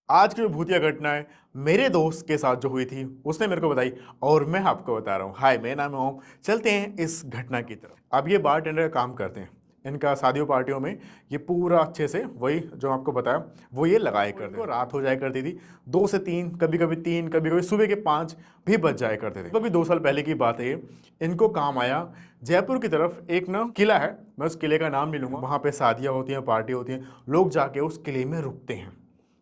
आज की जो भूतिया घटना है मेरे दोस्त के साथ जो हुई थी उसने मेरे को बताई और मैं आपको बता रहा हूँ। हाय, मेरा नाम है ओम। चलते हैं इस घटना की तरफ। अब ये बारटेंडर का काम करते हैं। इनका शादियों पार्टियों में ये पूरा अच्छे से वही जो आपको बताया वो ये लगाए करते थे। रात हो जाया करती थी, 2 से 3, कभी कभी 3, कभी कभी सुबह के 5 भी बज जाया करते थे। कभी 2 साल पहले की बात है ये। इनको काम आया जयपुर की तरफ एक ना किला है, मैं उस किले का नाम नहीं लूंगा। वहाँ पे शादियाँ होती हैं, पार्टी होती हैं, लोग जाके उस किले में रुकते हैं।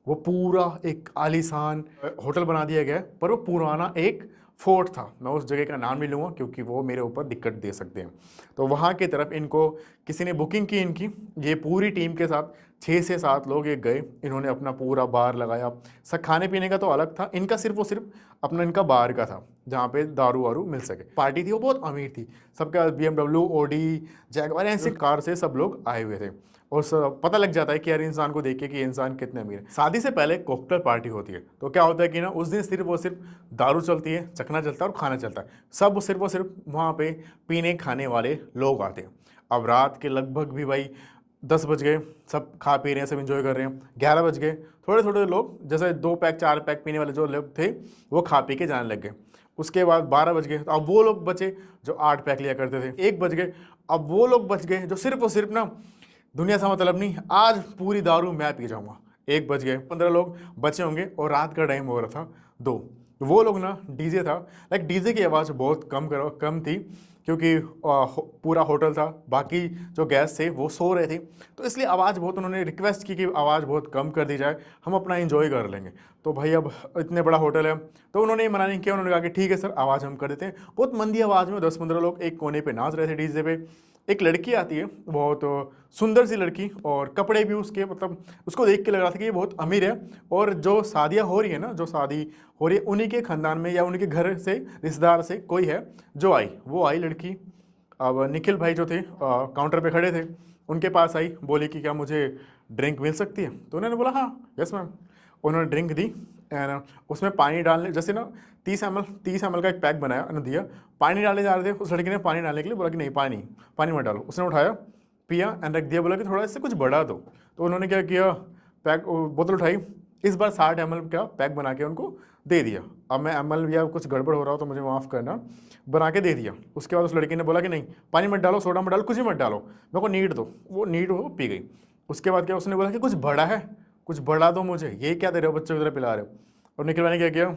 वो पूरा एक आलीशान होटल बना दिया गया है, पर वो पुराना एक फोर्ट था। मैं उस जगह का नाम नहीं लूँगा क्योंकि वो मेरे ऊपर दिक्कत दे सकते हैं। तो वहाँ की तरफ इनको किसी ने बुकिंग की इनकी। ये पूरी टीम के साथ 6 से 7 लोग ये गए। इन्होंने अपना पूरा बार लगाया। सब खाने पीने का तो अलग था, इनका सिर्फ वो सिर्फ अपना इनका बार का था जहाँ पे दारू वारू मिल सके। पार्टी थी वो बहुत अमीर थी, सबके पास BMW, ओडी, जैगवार ऐसे कार से सब लोग आए हुए थे। और पता लग जाता है कि यार इंसान को देख के कि ये इंसान कितने अमीर है। शादी से पहले कॉकटेल पार्टी होती है, तो क्या होता है कि ना उस दिन सिर्फ और सिर्फ दारू चलती है, चखना चलता है और खाना चलता है। सब सिर्फ और सिर्फ वहाँ पे पीने खाने वाले लोग आते हैं। अब रात के लगभग भी भाई 10 बज गए, सब खा पी रहे हैं, सब इंजॉय कर रहे हैं। 11 बज गए, थोड़े थोड़े लोग जैसे 2 पैक 4 पैक पीने वाले जो लोग थे वो खा पी के जाने लग गए। उसके बाद 12 बज गए, तो अब वो लोग बचे जो 8 पैक लिया करते थे। 1 बज गए, अब वो लोग बच गए जो सिर्फ और सिर्फ ना दुनिया से मतलब नहीं, आज पूरी दारू मैं पी जाऊंगा। 1 बज गए, 15 लोग बचे होंगे और रात का टाइम हो रहा था 2। वो लोग ना डीजे था, लाइक डीजे की आवाज़ बहुत कम थी क्योंकि पूरा होटल था, बाकी जो गेस्ट थे वो सो रहे थे। तो इसलिए आवाज़ बहुत, उन्होंने रिक्वेस्ट की कि आवाज़ बहुत कम कर दी जाए, हम अपना एंजॉय कर लेंगे। तो भाई अब इतने बड़ा होटल है, तो उन्होंने ये मना नहीं किया। उन्होंने कहा कि ठीक है सर, आवाज़ हम कर देते हैं। बहुत मंदी आवाज़ में 10-15 लोग एक कोने पे नाच रहे थे डीजे पे। एक लड़की आती है, बहुत सुंदर सी लड़की, और कपड़े भी उसके मतलब उसको देख के लग रहा था कि ये बहुत अमीर है। और जो शादियाँ हो रही है ना, जो शादी हो रही है उन्हीं के खानदान में या उन्हीं के घर से रिश्तेदार से कोई है जो आई, वो आई लड़की। अब निखिल भाई जो थे काउंटर पे खड़े थे, उनके पास आई, बोली कि क्या मुझे ड्रिंक मिल सकती है। तो उन्होंने बोला हाँ यस मैम। उन्होंने ड्रिंक दी एंड उसमें पानी डालने जैसे ना 30 ml का एक पैक बनाया और दिया। पानी डालने जा रहे थे, उस लड़की ने पानी डालने के लिए बोला कि नहीं, पानी पानी मत डालो। उसने उठाया, पिया एंड रख दिया, बोला कि थोड़ा इससे कुछ बढ़ा दो। तो उन्होंने क्या किया, पैक बोतल उठाई, इस बार 60 ml का पैक बना के उनको दे दिया। अब मैं ML या कुछ गड़बड़ हो रहा हो तो मुझे माफ़ करना, बना के दे दिया। उसके बाद उस लड़की ने बोला कि नहीं, पानी मत डालो, सोडा मत डालो, कुछ भी मत डालो, मेरे को नीड दो। वो नीड वो पी गई। उसके बाद क्या, उसने बोला कि कुछ बड़ा है, कुछ बढ़ा दो मुझे, ये क्या दे रहे हो, बच्चों की तरह पिला रहे हो। और निखिल भाई ने क्या किया,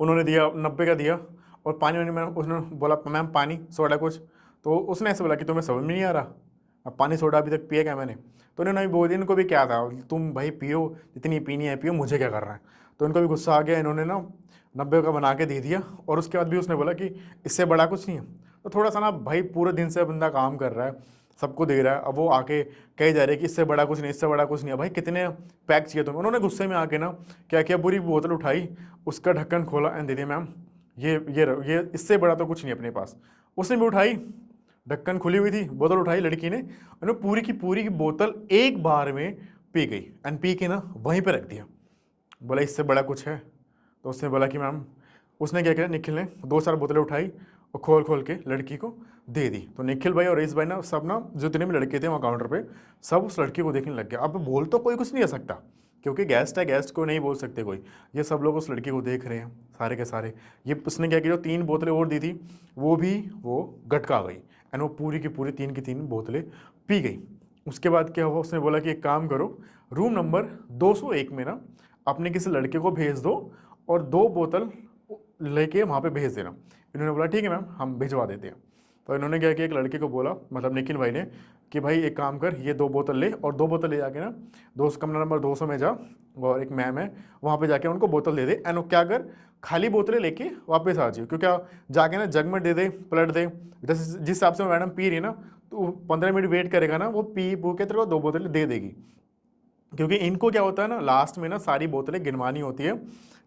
उन्होंने दिया 90 का दिया। और पानी वानी में उसने बोला मैम पानी सोडा कुछ। तो उसने ऐसे बोला कि तुम्हें समझ में नहीं आ रहा, अब पानी सोडा अभी तक पिया क्या मैंने। तो उन्होंने बोल दिया, इनको भी क्या था, तुम भाई पियो, जितनी पीनी है पियो, मुझे क्या कर रहा है। तो इनको भी गुस्सा आ गया, इन्होंने ना 90 का बना के दे दिया। और उसके बाद भी उसने बोला कि इससे बड़ा कुछ नहीं है। तो थोड़ा सा ना भाई, पूरे दिन से बंदा काम कर रहा है, सबको दे रहा है, अब वो आके कहे जा रहे हैं कि इससे बड़ा कुछ नहीं, इससे बड़ा कुछ नहीं है। भाई कितने पैक चाहिए तुम्हें। उन्होंने गुस्से में आके ना क्या किया, पूरी बोतल उठाई, उसका ढक्कन खोला एंड दे दिया, मैम ये इससे बड़ा तो कुछ नहीं अपने पास। उसने भी उठाई, ढक्कन खुली हुई थी, बोतल उठाई लड़की ने, उन्होंने पूरी की बोतल एक बार में पी गई एंड पी के ना वहीं पे रख दिया। बोला इससे बड़ा कुछ है। तो उसने बोला कि मैम, उसने क्या किया, निखिल ने 2-4 बोतलें उठाई और खोल खोल के लड़की को दे दी। तो निखिल भाई और रईस भाई ना सब ना जितने भी लड़के थे वहाँ काउंटर पे, सब उस लड़की को देखने लग गया। अब बोल तो कोई कुछ नहीं आ सकता क्योंकि गेस्ट है, गेस्ट को नहीं बोल सकते कोई। ये सब लोग उस लड़की को देख रहे हैं सारे के सारे। ये उसने क्या किया, जो 3 बोतलें और दी थी वो गटका गई एंड वो पूरी की पूरी 3 की 3 बोतलें पी गई। उसके बाद क्या हुआ, उसने बोला कि एक काम करो, रूम नंबर 201 में ना अपने किसी लड़के को भेज दो और 2 बोतल लेके वहाँ पे भेज देना। इन्होंने बोला ठीक है मैम, हम भिजवा देते हैं। तो इन्होंने क्या किया, एक लड़के को बोला, मतलब निखिल भाई ने, कि भाई एक काम कर, ये 2 बोतल ले और 2 बोतल ले जाके ना कमरा नंबर 200 में जा, और एक मैम है वहाँ पे जाके उनको बोतल दे दे एंड क्या कर, खाली बोतलें लेके वापस आ जाइए। क्योंकि जाके ना जग में दे दे, पलट दे, जैसे जिस हिसाब से मैडम पी रही है ना, तो 15 मिनट वेट करेगा ना, वो पी पू के तेरे को 2 बोतलें दे देगी। क्योंकि इनको क्या होता है ना, लास्ट में ना सारी बोतलें गिनवानी होती है।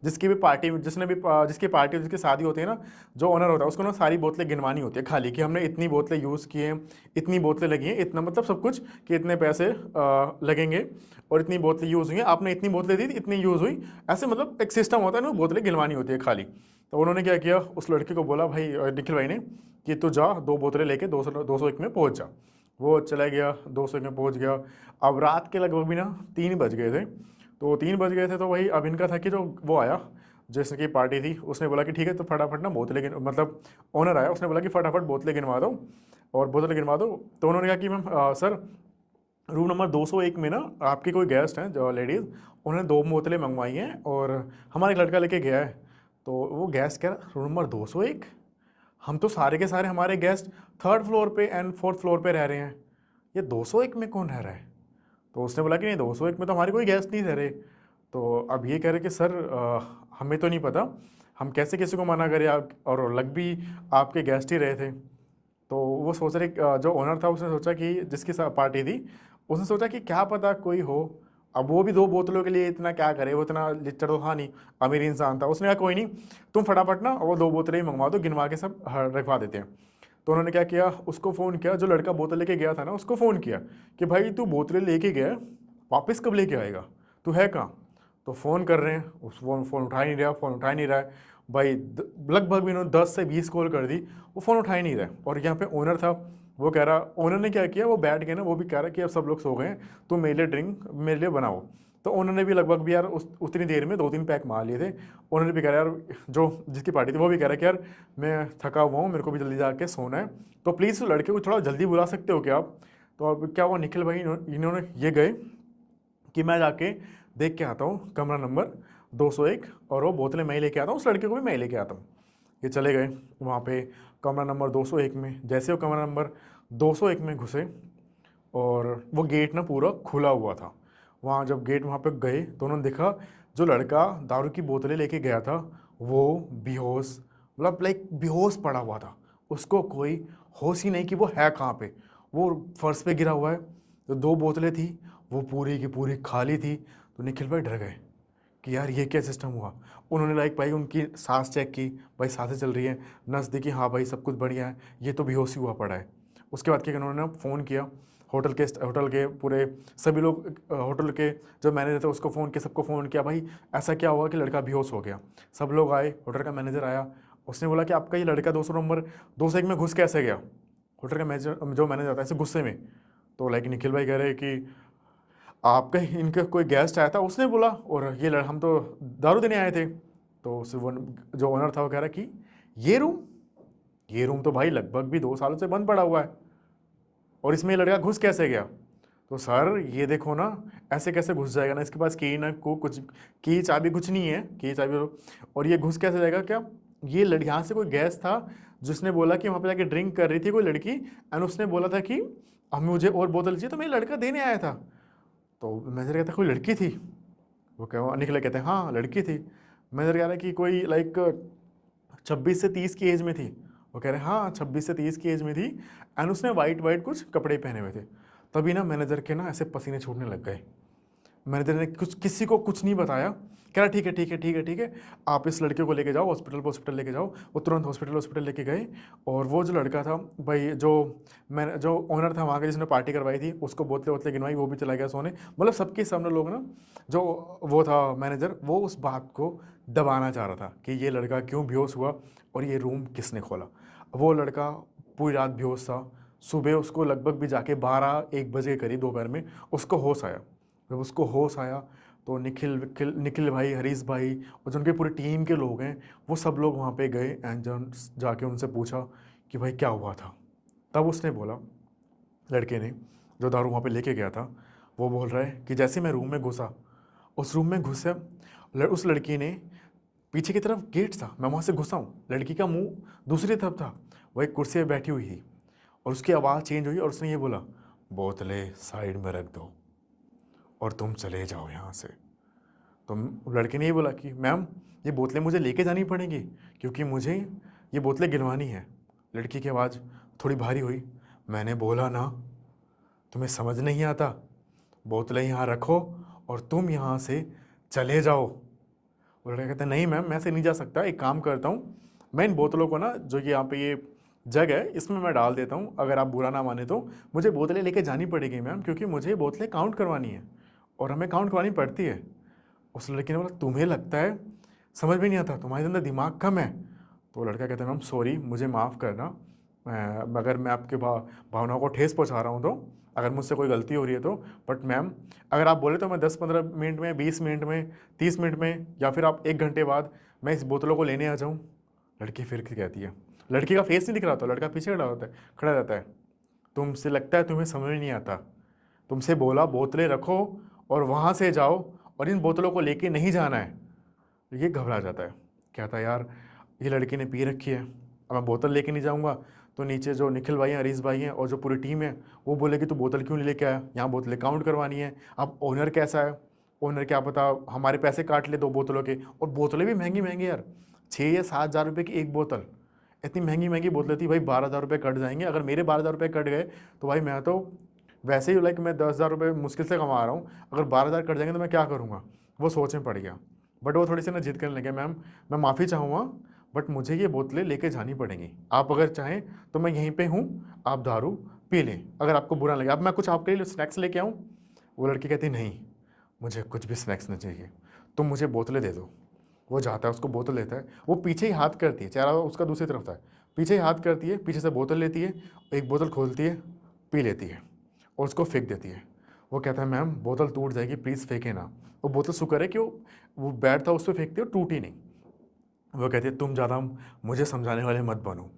जिसकी भी पार्टी, जिसकी पार्टी जिसकी शादी होती है ना, जो ओनर होता है उसको ना सारी बोतलें गिनवानी होती है खाली, कि हमने इतनी बोतलें यूज़ की हैं, इतनी बोतलें लगी हैं, इतना मतलब सब कुछ, कि इतने पैसे लगेंगे और इतनी बोतलें यूज़ हुई हैं, आपने इतनी बोतलें दी थी, इतनी यूज़ हुई, ऐसे मतलब एक सिस्टम होता है ना, बोतलें गिनवानी होती है खाली। तो उन्होंने क्या किया, उस लड़के को बोला भाई, निखिल भाई ने, कि तू जा 2 बोतलें लेके 201 में पहुँच जा। वो चला गया, 201 में पहुँच गया। अब रात के लगभग भी ना 3 बज गए थे। तो 3 बज गए थे, तो वही अब इनका था कि जो वो आया जिसकी पार्टी थी, उसने बोला कि ठीक है तो फटाफट ना बोतलें गिन, मतलब ओनर आया, उसने बोला कि फटाफट बोतलें गिनवा दो और बोतलें गिनवा दो। तो उन्होंने कहा कि मैम सर रूम नंबर 201 में ना आपके कोई गेस्ट हैं जो लेडीज़, उन्होंने 2 बोतलें मंगवाई हैं और हमारा एक लड़का लेके गया है। तो वो गेस्ट कह रहा रूम नंबर 201, हम तो सारे के सारे हमारे गेस्ट 3rd फ्लोर पे एंड 4th फ्लोर पे रह रहे हैं, ये 201 में कौन रह रहा है? तो उसने बोला कि नहीं 201 में तो हमारे कोई गेस्ट नहीं रह रहे। तो अब ये कह रहे कि सर हमें तो नहीं पता, हम कैसे किसी को मना करें, आप और लग भी आपके गेस्ट ही रहे थे। तो वो सोच रहे जो ओनर था उसने सोचा कि जिसकी पार्टी थी, उसने सोचा कि क्या पता कोई हो, अब वो भी 2 बोतलों के लिए इतना क्या करे, वो इतना लिच्चड़ तो था नहीं, अमीर इंसान था। उसने कहा कोई नहीं, तुम फटाफट ना वो 2 बोतलें ही मंगवा दो, गिनवा के सब रखवा देते हैं। तो उन्होंने क्या किया, उसको फ़ोन किया, जो लड़का बोतल लेके गया था ना उसको फ़ोन किया कि भाई तू बोतलें लेके गया, वापस कब लेके आएगा, तू है कहाँ? तो फ़ोन कर रहे हैं, उस फ़ोन उठा ही नहीं रहा, फ़ोन उठा ही नहीं रहा है भाई। लगभग भी इन्होंने 10 से 20 कॉल कर दी, वो फ़ोन उठा ही नहीं रहा है। और यहाँ पे ओनर था, वो कह रहा, ओनर ने क्या किया, वो बैठ के ना वो भी कह रहा कि अब सब लोग सो गए हैं, तो मेरे लिए ड्रिंक मेरे लिए बनाओ। तो उन्होंने भी लगभग भी यार उतनी देर में 2-3 पैक मार लिए थे। उन्होंने भी कह रहा यार, जो जिसकी पार्टी थी वो भी कह रहा कि यार मैं थका हुआ हूँ, मेरे को भी जल्दी जाके सोना है, तो प्लीज़ लड़के को थोड़ा जल्दी बुला सकते हो क्या आप? तो अब क्या हुआ, निखिल भाई इन्होंने ये गए कि मैं जाके देख के आता हूँ कमरा नंबर 201 और वो बोतलें मैं ही लेके आता हूँ, उस लड़के को भी मैं ही लेके आता हूँ। ये चले गए वहाँ पे कमरा नंबर 201 में। जैसे वो कमरा नंबर 201 में घुसे और वो गेट ना पूरा खुला हुआ था। वहाँ जब गेट वहाँ पे गए तो उन्होंने देखा जो लड़का दारू की बोतलें लेके गया था वो बेहोश, मतलब लाइक बेहोश पड़ा हुआ था, उसको कोई होश ही नहीं कि वो है कहाँ पे। वो फर्श पे गिरा हुआ है। जो 2 बोतलें थी वो पूरी की पूरी खाली थी। तो निखिल भाई डर गए कि यार ये क्या सिस्टम हुआ। उन्होंने लाइक भाई उनकी सांस चेक की, भाई सांसें चल रही है, नस देखी, हाँ भाई सब कुछ बढ़िया है, ये तो बेहोश ही हुआ पड़ा है। उसके बाद क्या किया, उन्होंने फ़ोन किया होटल के पूरे सभी लोग, होटल के जो मैनेजर थे उसको फ़ोन किया, सबको फ़ोन किया, भाई ऐसा क्या हुआ कि लड़का बेहोश हो गया। सब लोग आए, होटल का मैनेजर आया, उसने बोला कि आपका ये लड़का 200 नंबर 201 में घुस कैसे गया। होटल का मैनेजर जो मैनेजर आता है ऐसे गुस्से में। तो लाइक निखिल भाई कह रहे हैं कि आपका इनका कोई गेस्ट आया था, उसने बोला, और ये हम तो दारू देने आए थे। तो वो जो ओनर था वो कह रहा कि ये रूम तो भाई लगभग भी 2 सालों से बंद पड़ा हुआ है और इसमें ये लड़का घुस कैसे गया। तो सर ये देखो ना, ऐसे कैसे घुस जाएगा ना, इसके पास की ना को कुछ की चाबी कुछ नहीं है, की चाबी, और ये घुस कैसे जाएगा क्या। ये यहाँ से कोई गेस्ट था जिसने बोला कि वहाँ पे जाके ड्रिंक कर रही थी कोई लड़की, एंड उसने बोला था कि हमें मुझे और बोतल चाहिए, तो मैं लड़का देने आया था। तो मैनेजर कहता कोई लड़की थी, वो क्या निकले, कहते हैं हाँ लड़की थी। मैनेजर कह रहा है कि कोई लाइक 26 से 30 की एज में थी। वो कह रहे हैं हाँ 26 से 30 की एज में थी, एंड उसने वाइट वाइट कुछ कपड़े पहने हुए थे। तभी ना मैनेजर के ना ऐसे पसीने छूटने लग गए। मैनेजर ने कुछ किसी को कुछ नहीं बताया, कह रहा ठीक है ठीक है ठीक है ठीक है, आप इस लड़के को लेके जाओ हॉस्पिटल लेके जाओ। वो तुरंत हॉस्पिटल लेके गए। और वो जो लड़का था भाई, जो ओनर था वहाँ का जिसने पार्टी करवाई थी, उसको बोतले वोतले गिनवाई, वो भी चला गया सोने। मतलब सबके सामने लोग ना, जो वो था मैनेजर, वो उस बात को दबाना चाह रहा था कि ये लड़का क्यों बेहोश हुआ और ये रूम किसने खोला। वो लड़का पूरी रात बेहोश था। सुबह उसको लगभग भी जाके 12-1 बजे के करीब दोपहर में उसको होश आया। जब उसको होश आया तो निखिल भाई, हरीश भाई और जो उनके पूरी टीम के लोग हैं, वो सब लोग वहाँ पे गए एंड जाके उनसे पूछा कि भाई क्या हुआ था। तब उसने बोला, लड़के ने जो दारू वहाँ पे लेके गया था, वो बोल रहा है कि जैसे मैं रूम में घुसा, उस रूम में घुसे उस लड़की ने, पीछे की तरफ गेट था, मैं वहाँ से घुसा हूँ, लड़की का मुंह दूसरी तरफ था, वो एक कुर्सी पर बैठी हुई थी, और उसकी आवाज़ चेंज हुई और उसने ये बोला, बोतलें साइड में रख दो और तुम चले जाओ यहाँ से। तो लड़के ने ये बोला कि मैम ये बोतलें मुझे लेके जानी पड़ेंगी क्योंकि मुझे ये बोतलें गिनवानी है। लड़की की आवाज़ थोड़ी भारी हुई, मैंने बोला ना तुम्हें समझ नहीं आता, बोतलें यहाँ रखो और तुम यहाँ से चले जाओ। वो लड़का कहता है नहीं मैम मैं ऐसे नहीं जा सकता, एक काम करता हूँ, मैं इन बोतलों को ना, जो यहाँ पे ये जग है इसमें मैं डाल देता हूँ, अगर आप बुरा ना माने तो मुझे बोतलें लेके जानी पड़ेगी मैम, क्योंकि मुझे बोतलें काउंट करवानी है और हमें काउंट करवानी पड़ती है। उस लड़की ने बोला तुम्हें लगता है समझ में नहीं आता, तुम्हारे अंदर दिमाग कम है। तो लड़का कहता है मैम सॉरी, मुझे माफ़ करना, अगर मैं आपके भावनाओं को ठेस पहुंचा रहा हूं तो, अगर मुझसे कोई गलती हो रही है तो, बट मैम अगर आप बोले तो मैं 10-15 मिनट में, 20 मिनट में, 30 मिनट में, या फिर आप 1 घंटे बाद मैं इस बोतलों को लेने आ जाऊँ। लड़की फिर कहती है, लड़की का फेस नहीं दिख रहा होता, लड़का पीछे खड़ा रहता है। तुमसे लगता है तुम्हें समझ नहीं आता, तुमसे बोला बोतलें रखो और वहाँ से जाओ, और इन बोतलों को लेके नहीं जाना है। ये घबरा जाता है, कहता है यार ये लड़की ने पी रखी है, अब मैं बोतल लेके नहीं जाऊँगा तो नीचे जो निखिल भाई हैं, हरीश भाई हैं, और जो पूरी टीम है वो बोलेगी तू बोतल क्यों नहीं लेके आया, यहाँ बोतलें काउंट करवानी है। अब ओनर कैसा है, ओनर क्या पता हमारे पैसे काट ले 2 बोतलों के, और बोतलें भी महंगी महंगी यार, 6 या 7 हज़ार रुपये की एक बोतल। इतनी महंगी महंगी बोतलें थी भाई, 12,000 रुपये कट जाएंगे। अगर मेरे 12,000 रुपये कट गए तो भाई मैं तो वैसे ही लाइक मैं 10,000 रुपये मुश्किल से कमा रहा हूँ, अगर 12,000 कट जाएंगे तो मैं क्या करूँगा। वो सोच में पड़ गया, बट वो थोड़ी सी ना जिद करने लगे, मैम मैं माफ़ी चाहूँगा बट मुझे ये बोतलें लेके जानी पड़ेंगी, आप अगर चाहें तो मैं यहीं पे हूँ, आप दारू पी लें अगर आपको बुरा लगे, अब मैं कुछ आपके लिए स्नैक्स लेके आऊँ। वो लड़की कहती नहीं, मुझे कुछ भी स्नैक्स नहीं चाहिए, तुम मुझे बोतलें दे दो। वो जाता है, उसको बोतल देता है, वो पीछे ही हाथ करती है, चेहरा उसका दूसरी तरफ था, पीछे ही हाथ करती है, पीछे से बोतल लेती है, एक बोतल खोलती है, पी लेती है और उसको फेंक देती है। वो कहता है मैम बोतल टूट जाएगी, प्लीज़ फेंके ना। वो बोतल शुक्र है कि वो बैट था उस पर फेंकती है और टूटी नहीं। वो कहती है तुम ज़्यादा मुझे समझाने वाले मत बनो,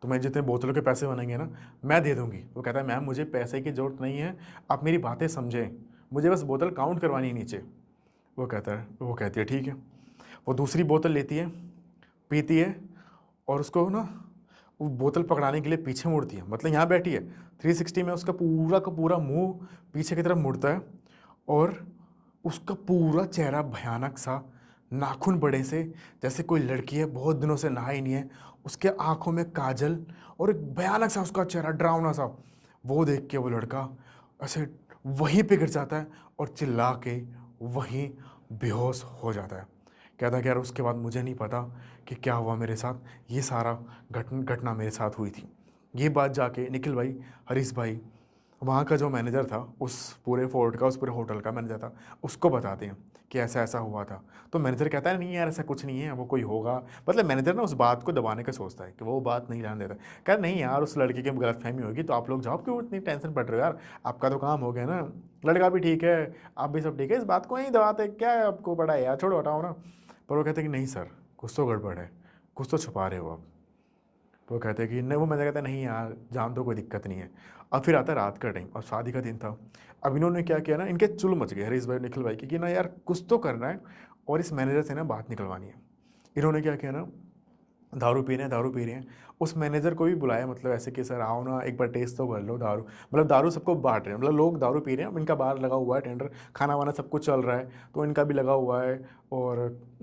तुम्हें जितने बोतलों के पैसे बनेंगे ना मैं दे दूँगी। वो कहता है मैम मुझे पैसे की ज़रूरत नहीं है, आप मेरी बातें समझें, मुझे बस बोतल काउंट करवानी है नीचे। वो कहती है ठीक है। वो दूसरी बोतल लेती है, पीती है, और उसको ना वो बोतल पकड़ाने के लिए पीछे मुड़ती है, मतलब यहाँ बैठी है 360 में उसका पूरा का पूरा मुंह पीछे की तरफ मुड़ता है, और उसका पूरा चेहरा भयानक सा, नाखून बड़े से, जैसे कोई लड़की है बहुत दिनों से नहाई नहीं है, उसके आंखों में काजल, और एक भयानक सा उसका चेहरा, डरावना सा। वो देख के वो लड़का ऐसे वहीं पे गिर जाता है और चिल्ला के वहीं बेहोश हो जाता है। कहता है कि यार उसके बाद मुझे नहीं पता कि क्या हुआ मेरे साथ, ये सारा घटना मेरे साथ हुई थी। ये बात जाके निखिल भाई, हरीश भाई, वहाँ का जो मैनेजर था, उस पूरे फोर्ट का, उस पूरे होटल का मैनेजर था, उसको बताते हैं कि ऐसा ऐसा हुआ था। तो मैनेजर कहता है नहीं यार ऐसा कुछ नहीं है, वो कोई होगा, मतलब मैनेजर ना उस बात को दबाने का सोचता है कि वो बात नहीं जान देता। कहता नहीं यार उस लड़के की गलतफहमी होगी, तो आप लोग जाओ, क्यों इतनी टेंशन पड़ रहे हो यार, आपका तो काम हो गया ना, लड़का भी ठीक है, आप भी सब ठीक है, इस बात को नहीं दबाते, क्या है आपको बड़ा है यार, छोड़ो हटाओ ना। पर वो कहते हैं कि नहीं सर, कुछ तो गड़बड़ है, कुछ तो छुपा रहे हो आप। तो वो कहते हैं कि नहीं, वो मैंने कहता है नहीं यार जान दो, कोई दिक्कत नहीं है। अब फिर आता है रात का टाइम और शादी का दिन था। अब इन्होंने क्या किया ना, इनके चुल मच गए हरीश भाई, निखिल भाई की, कि ना यार कुछ तो करना है और इस मैनेजर से ना बात निकलवानी है। इन्होंने क्या किया ना, दारू पी रहे हैं, दारू पी रहे हैं, उस मैनेजर को भी बुलाया, मतलब ऐसे कि सर आओ ना एक बार टेस्ट तो कर लो दारू, मतलब दारू सबको बांट रहे हैं, मतलब लोग दारू पी रहे हैं, इनका बाहर लगा हुआ है टेंडर, खाना वाना सब कुछ चल रहा है, तो इनका भी लगा हुआ है। और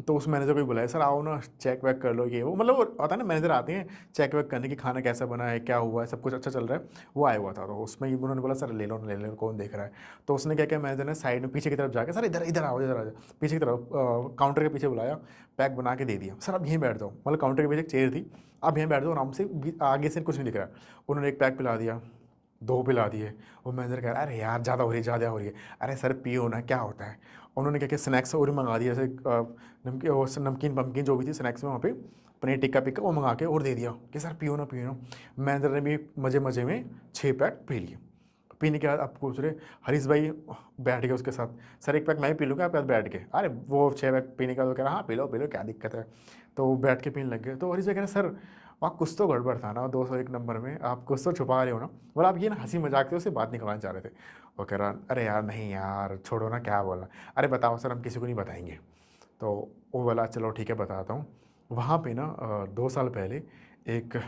तो उस मैनेजर को भी बुलाया, सर आओ ना चेक वेक कर लो, ये वो, मतलब वो होता है ना मैनेजर आते हैं चेक वेक करने की, खाना कैसा बना है, क्या हुआ है, सब कुछ अच्छा चल रहा है, वो आया हुआ था। तो उसमें ही उन्होंने बोला सर ले लो ले लो, कौन देख रहा है। तो उसने क्या किया, मैनेजर ने साइड में पीछे की तरफ जाकर, सर इधर इधर आओ, इधर आ जाओ, पीछे की तरफ काउंटर के पीछे बुलाया, पैक बना के दे दिया, सर अब यहीं बैठ जाओ, मतलब काउंटर के पीछे एक चेयर थी, आप यहाँ बैठ जाओ आराम से, आगे से कुछ नहीं दिख रहा है। उन्होंने एक पैक पिला दिया, 2 पिला दिए। वो मैनेजर कह रहा है अरे यार ज़्यादा हो रही है, ज़्यादा हो रही है, अरे सर पियो ना, क्या होता है। उन्होंने क्या किया, स्नैक्स और मंगा दिया, जैसे नमकीन, वो नमकीन पमकीन जो भी थी स्नैक्स में वहाँ पे, पनीर टिक्का पिक्का वो मंगा के और दे दिया कि सर पियो ना पियो ना। मैनेजर ने भी मज़े मज़े में 6 पैक पी लिए। पीने के बाद आप पूछ रहे, हरीश भाई बैठ गए उसके साथ, सर एक पैक मैं भी पी लूँगा, आप बैठ के, अरे वो 6 पैक पीने का तो कह रहा हाँ पी लो क्या दिक्कत है। तो वो बैठ के पीने लग गए। तो हरीश भाई कह रहे सर वहाँ कुछ तो गड़बड़ था ना, 201 नंबर में आप कुछ तो छुपा रहे हो ना, बोला आप ये ना हंसी मजाक से उससे बात निकलवाना चाह रहे थे। वो कह रहा अरे यार नहीं यार छोड़ो ना, क्या बोलना, अरे बताओ सर हम किसी को नहीं बताएंगे। तो वो बोला चलो ठीक है बताता हूँ। वहाँ पे ना 2 साल पहले एक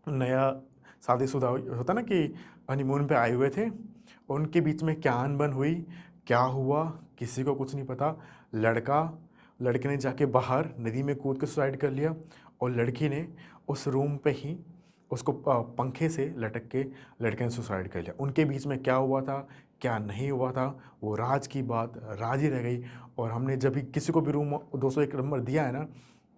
नया शादीशुदा होता ना कि हनीमून पे आए हुए थे, उनके बीच में क्या अनबन हुई, क्या हुआ किसी को कुछ नहीं पता। लड़के ने जाके बाहर नदी में कूद के सुसाइड कर लिया, और लड़की ने उस रूम पे ही उसको पंखे से लटक के लड़के ने सुसाइड कर लिया। उनके बीच में क्या हुआ था क्या नहीं हुआ था, वो राज की बात राज ही रह गई। और हमने जब भी किसी को भी रूम 201 नंबर दिया है ना,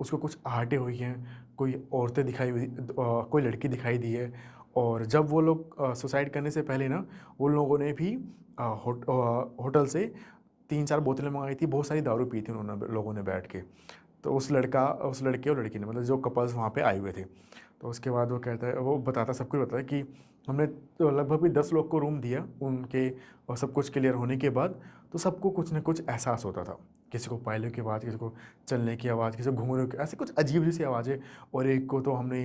उसको कुछ आहटें हुई हैं, कोई औरतें दिखाई हुई, कोई लड़की दिखाई दी है। और जब वो लोग सुसाइड करने से पहले ना, उन लोगों ने भी होटल से 3-4 बोतलें मंगाई थी, बहुत सारी दारू पी थी उन्होंने लोगों ने बैठ के। तो उस लड़के और लड़की ने, मतलब जो कपल्स वहाँ पे आए हुए थे, तो उसके बाद वो कहता है, वो बताता, सब कुछ बताता है कि हमने तो लगभग भी 10 लोग को रूम दिया उनके, और सब कुछ क्लियर होने के बाद तो सबको कुछ ना कुछ एहसास होता था। किसी को पायलों की आवाज़, किसी को चलने की आवाज़, किसी को घुंघरू की, ऐसी कुछ अजीब सी आवाज़ें। और एक को तो हमने,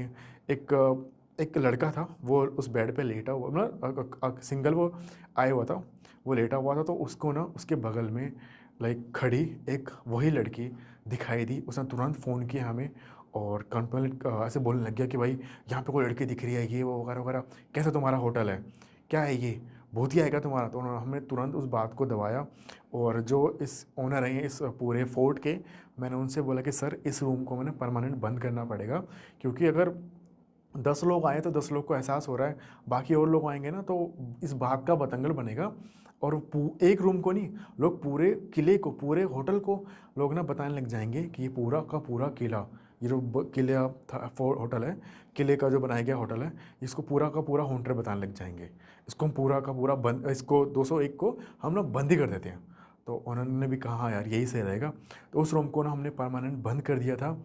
एक एक लड़का था, वो उस बेड पे लेटा हुआ, मतलब सिंगल वो आया हुआ था, वो लेटा हुआ था, तो उसको ना उसके बगल में लाइक खड़ी एक वही लड़की दिखाई दी। उसने तुरंत फ़ोन किया हमें और कंप्लेंट ऐसे बोलने लग गया कि भाई यहाँ पे कोई लड़की दिख रही है, ये वो वगैरह वगैरह, कैसा तुम्हारा होटल है, क्या है ये, भूत ही आएगा तुम्हारा। तो हमने तुरंत उस बात को दबाया, और जो इस ओनर हैं इस पूरे फोर्ट के, मैंने उनसे बोला कि सर इस रूम को मैंने परमानेंट बंद करना पड़ेगा, क्योंकि अगर 10 लोग आए तो 10 लोग को एहसास हो रहा है, बाकी और लोग आएंगे ना तो इस बात का बतंगड़ बनेगा। और एक रूम को नहीं, लोग पूरे किले को, पूरे होटल को लोग ना बताने लग जाएंगे कि ये पूरा का पूरा किला, ये जो किला था, होटल है, किले का जो बनाया गया होटल है, इसको पूरा का पूरा हॉन्टेड बताने लग जाएंगे। इसको हम पूरा का पूरा बंद, इसको 201 को हम ना बंद ही कर देते हैं। तो उन्होंने भी कहा हाँ यार यही सही रहेगा। तो उस रूम को ना हमने परमानेंट बंद कर दिया था,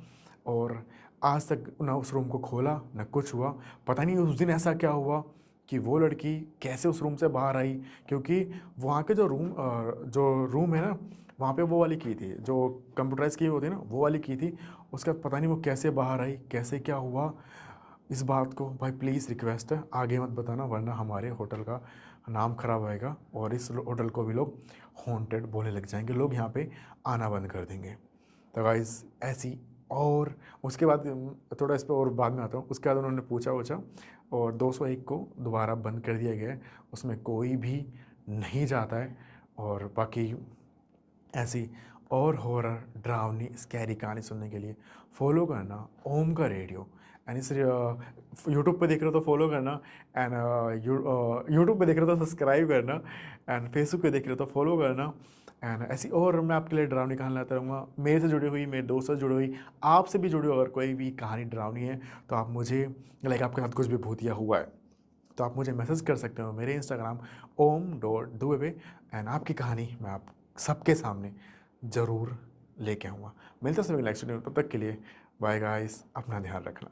और आज तक ना उस रूम को खोला ना कुछ हुआ। पता नहीं उस दिन ऐसा क्या हुआ कि वो लड़की कैसे उस रूम से बाहर आई, क्योंकि वहाँ के जो रूम है ना, वहाँ पे वो वाली की थी जो कंप्यूटराइज की होती है ना, वो वाली की थी। उसका पता नहीं वो कैसे बाहर आई, कैसे क्या हुआ। इस बात को भाई प्लीज़ रिक्वेस्ट है आगे मत बताना, वरना हमारे होटल का नाम खराब होएगा, और इस होटल को भी लोग हॉन्टेड बोलने लग जाएंगे, लोग यहाँ पे आना बंद कर देंगे। तो गाइस ऐसी, और उसके बाद थोड़ा इस पर और बाद में आता हूँ। उसके बाद उन्होंने पूछा और 201 को दोबारा बंद कर दिया गया है, उसमें कोई भी नहीं जाता है। और बाकी ऐसी और हॉरर, डरावनी, स्कैरी कहानी सुनने के लिए फॉलो करना ओम का रेडियो। एंड इस यूट्यूब पे देख रहे हो तो फॉलो करना, एंड यूट्यूब पे देख रहे हो तो सब्सक्राइब करना, एंड फेसबुक पे देख रहे हो तो फॉलो करना। एंड ऐसी और मैं आपके लिए डरावनी कहानी लाता रहूँगा, मेरे से जुड़ी हुई, मेरे दोस्तों से जुड़ी हुई, आपसे भी जुड़ी हुई। अगर कोई भी कहानी डरावनी है तो आप मुझे, लाइक आपके साथ कुछ भी भूतिया हुआ है, तो आप मुझे मैसेज कर सकते हो मेरे इंस्टाग्राम om.duve। एंड आपकी कहानी मैं आप सबके सामने ज़रूर लेके आऊँगा। मिलते हैं सभी नेक्स्ट वीडियो में, तब तक के लिए बाय गाइस, अपना ध्यान रखना।